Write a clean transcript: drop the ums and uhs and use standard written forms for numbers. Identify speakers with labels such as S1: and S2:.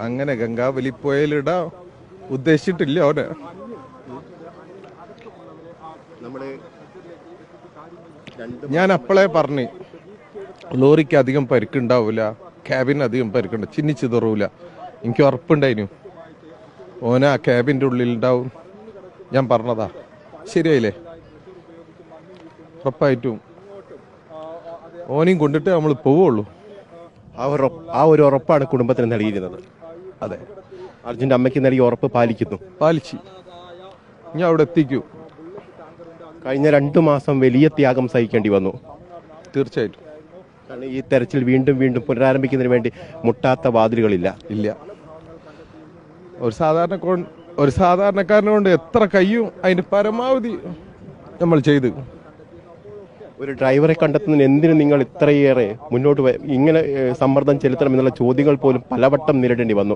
S1: അങ്ങനെ ഗംഗാവലിപ്പുഴയിലിടാൻ ഉദ്ദേശിച്ചിട്ടില്ല അവന്. ഞാൻ അപ്പോഴേ പറഞ്ഞു ലോറിക്ക് അധികം പരിക്കുണ്ടാവില്ല, ക്യാബിന് അധികം പരിക്കുണ്ട്, ചിന്നിച്ചിതറൂല. എനിക്ക് ഉറപ്പുണ്ടായിരുന്നു ഓന ആ ക്യാബിൻ്റെ ഉള്ളിലുണ്ടാവും. ഞാൻ പറഞ്ഞതാ, ശരിയായില്ലേ? ഉറപ്പായിട്ടും ഓനെയും കൊണ്ടിട്ട് നമ്മൾ പോവുള്ളൂ.
S2: ആ ഒരു ഉറപ്പാണ് കുടുംബത്തിന് നൽകിയിരുന്നത്.
S1: അതെ,
S2: അർജുൻ്റെ അമ്മയ്ക്ക് നൽകിയ ഉറപ്പ്
S1: പാലിച്ച് ഞാൻ അവിടെ എത്തിക്കൂ.
S2: കഴിഞ്ഞ 2 മാസം വലിയ ത്യാഗം സഹിക്കേണ്ടി വന്നു.
S1: തീർച്ചയായിട്ടും.
S2: കാരണം ഈ തെരച്ചിൽ വീണ്ടും വീണ്ടും പുനരാരംഭിക്കുന്നതിന് വേണ്ടി മുട്ടാത്ത വാതിലുകളില്ല.
S1: ഒരു സാധാരണക്കാരനെ കൊണ്ട് എത്ര കഴിയും അതിന്റെ പരമാവധി നമ്മൾ ചെയ്ത്.
S2: ഒരു ഡ്രൈവറെ കണ്ടെത്തുന്നതിന് എന്തിനു നിങ്ങൾ ഇത്രയേറെ മുന്നോട്ട് ഇങ്ങനെ സമ്മർദ്ദം ചെലുത്തണം എന്നുള്ള ചോദ്യങ്ങൾ പോലും പലവട്ടം നേരിടേണ്ടി വന്നു.